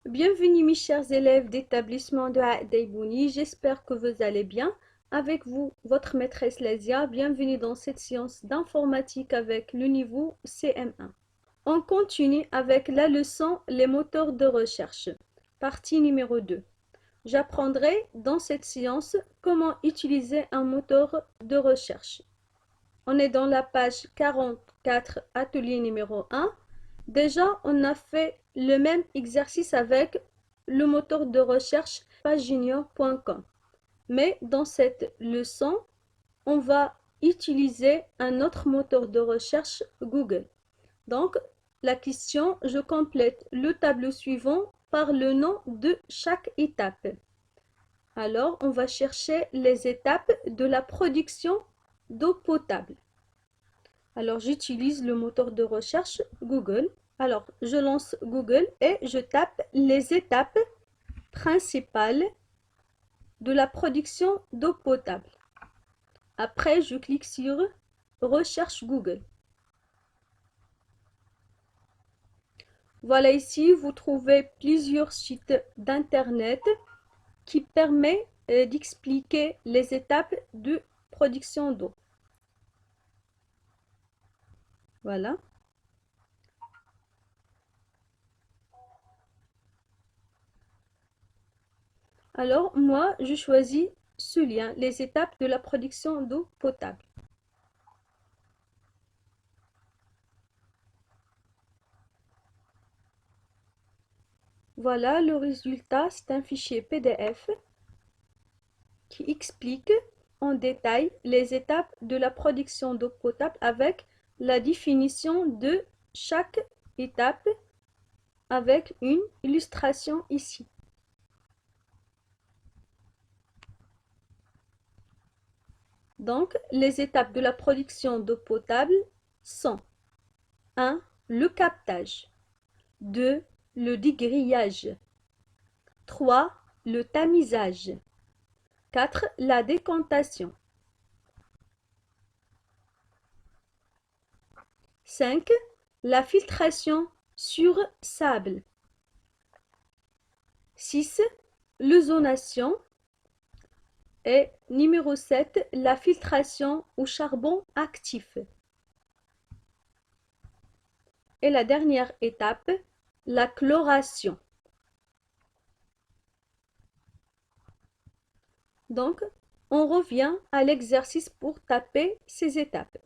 Bienvenue mes chers élèves d'établissement de Daibouni, j'espère que vous allez bien. Avec vous, votre maîtresse Lésia, bienvenue dans cette séance d'informatique avec le niveau CM1. On continue avec la leçon Les moteurs de recherche, partie numéro 2. J'apprendrai dans cette séance comment utiliser un moteur de recherche. On est dans la page 44, atelier numéro 1. Déjà, on a fait le même exercice avec le moteur de recherche pagejunior.com. Mais dans cette leçon, on va utiliser un autre moteur de recherche Google. Donc, la question, je complète le tableau suivant par le nom de chaque étape. Alors, on va chercher les étapes de la production d'eau potable. Alors, j'utilise le moteur de recherche Google. Alors, je lance Google et je tape les étapes principales de la production d'eau potable. Après, je clique sur Recherche Google. Voilà ici, vous trouvez plusieurs sites d'internet qui permettent d'expliquer les étapes de production d'eau. Voilà. Alors, moi, je choisis ce lien, les étapes de la production d'eau potable. Voilà, le résultat, c'est un fichier PDF qui explique en détail les étapes de la production d'eau potable avec la définition de chaque étape avec une illustration ici. Donc, les étapes de la production d'eau potable sont 1. Le captage. 2. Le dégrillage. 3. Le tamisage. 4. La décantation. 5. La filtration sur sable. 6. L'ozonation. Et numéro 7, la filtration au charbon actif. Et la dernière étape, la chloration. Donc, on revient à l'exercice pour taper ces étapes.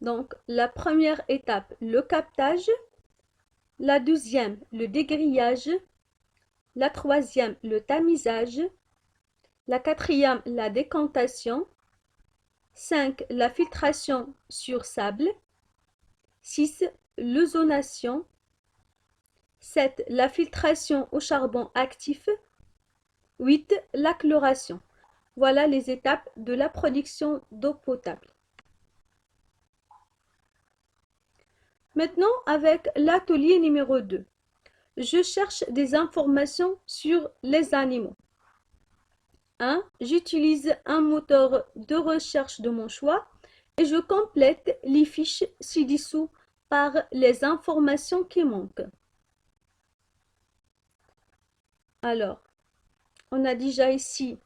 Donc, la première étape, le captage. La deuxième, le dégrillage. La troisième, le tamisage. La quatrième, la décantation. 5. La filtration sur sable. 6. L'ozonation. 7. La filtration au charbon actif. 8. La chloration. Voilà les étapes de la production d'eau potable. Maintenant, avec l'atelier numéro 2, je cherche des informations sur les animaux. 1. J'utilise un moteur de recherche de mon choix et je complète les fiches ci-dessous par les informations qui manquent. Alors, on a déjà ici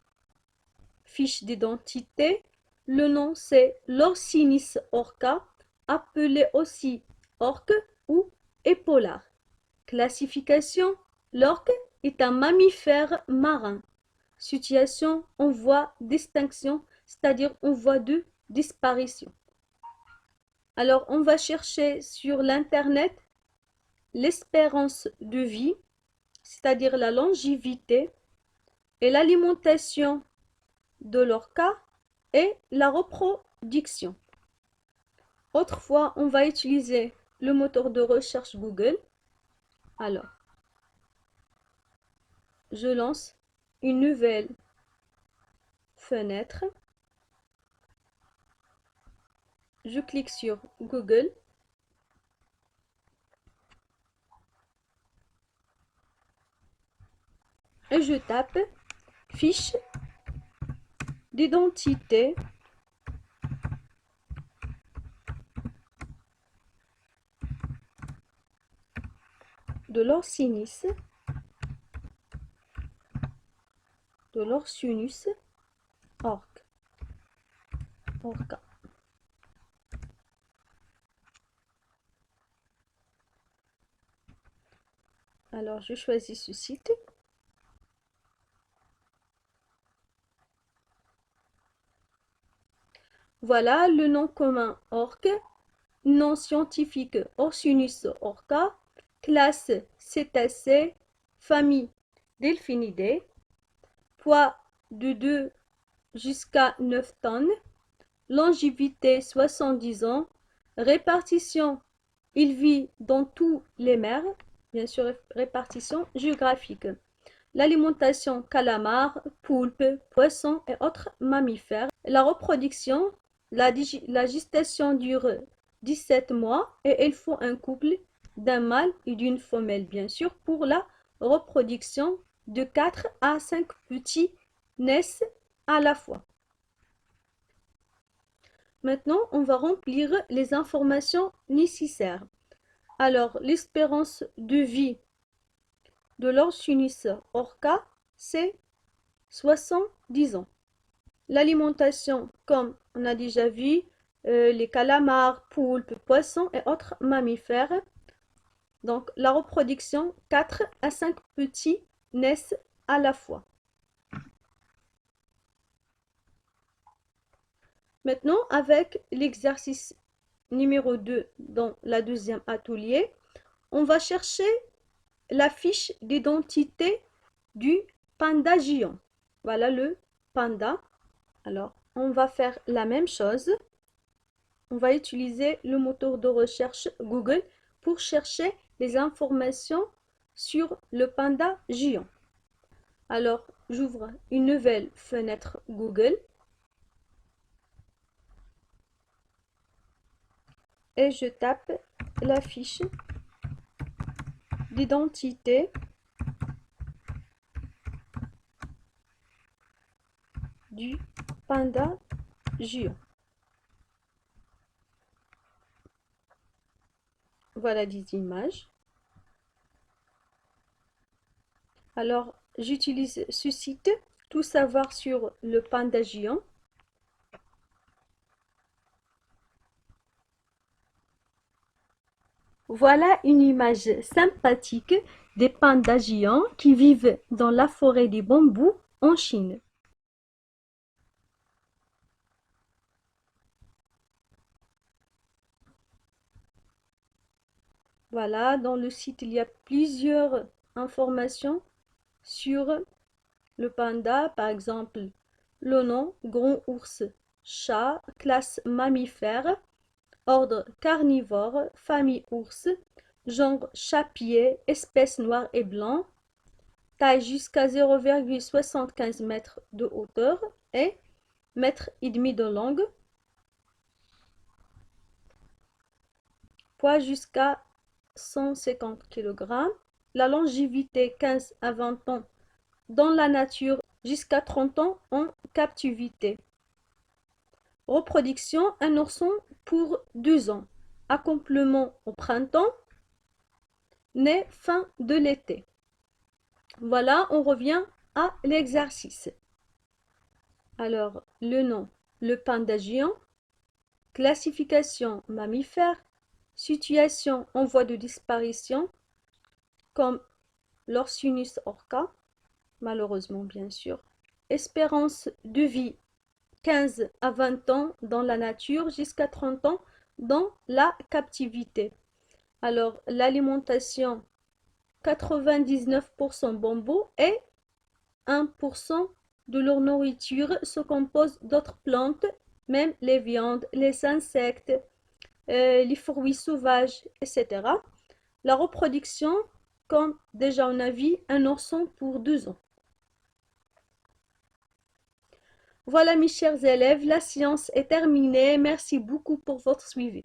fiche d'identité. Le nom c'est Lorsinis orca, appelé aussi orque ou épaulard. Classification, l'orque est un mammifère marin. Situation en voie d'extinction, c'est-à-dire en voie de disparition. Alors, on va chercher sur l'Internet l'espérance de vie, c'est-à-dire la longévité, et l'alimentation de l'orca et la reproduction. Autrefois, on va utiliser le moteur de recherche Google. Alors, je lance une nouvelle fenêtre. Je clique sur Google. Et je tape fiche d'identité de Lorsinis de l'Orcinus orca. Alors, je choisis ce site. Voilà le nom commun orque, nom scientifique Orcinus orca, classe cétacés, famille Delphinidae, poids de 2 jusqu'à 9 tonnes, longévité 70 ans, répartition, il vit dans tous les mers, bien sûr répartition géographique. L'alimentation calamars, poulpes, poissons et autres mammifères. La reproduction, la gestation dure 17 mois et il faut un couple d'un mâle et d'une femelle, bien sûr, pour la reproduction de 4 à 5 petits naissent à la fois. Maintenant, on va remplir les informations nécessaires. Alors, l'espérance de vie de l'Orcinus orca, c'est 70 ans. L'alimentation, comme on a déjà vu, les calamars, poulpes, poissons et autres mammifères. Donc, la reproduction, 4 à 5 petits naissent à la fois. Maintenant, avec l'exercice numéro 2 dans la deuxième atelier, on va chercher la fiche d'identité du panda géant. Voilà le panda. Alors, on va faire la même chose. On va utiliser le moteur de recherche Google pour chercher les informations sur le panda géant. Alors, j'ouvre une nouvelle fenêtre Google et je tape la fiche d'identité du panda géant. Voilà des images. Alors, j'utilise ce site, tout savoir sur le panda géant. Voilà une image sympathique des pandas géants qui vivent dans la forêt des bambous en Chine. Voilà, dans le site, il y a plusieurs informations sur le panda, par exemple, le nom, grand ours, chat, classe mammifère, ordre carnivore, famille ours, genre chapier, espèce noire et blanc, taille jusqu'à 0,75 m de hauteur et 1,5 m de longue, poids jusqu'à 150 kg, la longévité 15 à 20 ans dans la nature, jusqu'à 30 ans en captivité. Reproduction, un ourson pour 2 ans, accouplement au printemps, né fin de l'été. Voilà, on revient à l'exercice. Alors, le nom, le panda géant, classification mammifère, situation en voie de disparition, comme l'Orcinus orca, malheureusement bien sûr, espérance de vie 15 à 20 ans dans la nature, jusqu'à 30 ans dans la captivité. Alors, l'alimentation, 99% bambou et 1% de leur nourriture se compose d'autres plantes, même les viandes, les insectes, les fruits sauvages, etc. La reproduction, comme déjà on a vu, un ourson pour 2 ans. Voilà mes chers élèves, la séance est terminée. Merci beaucoup pour votre suivi.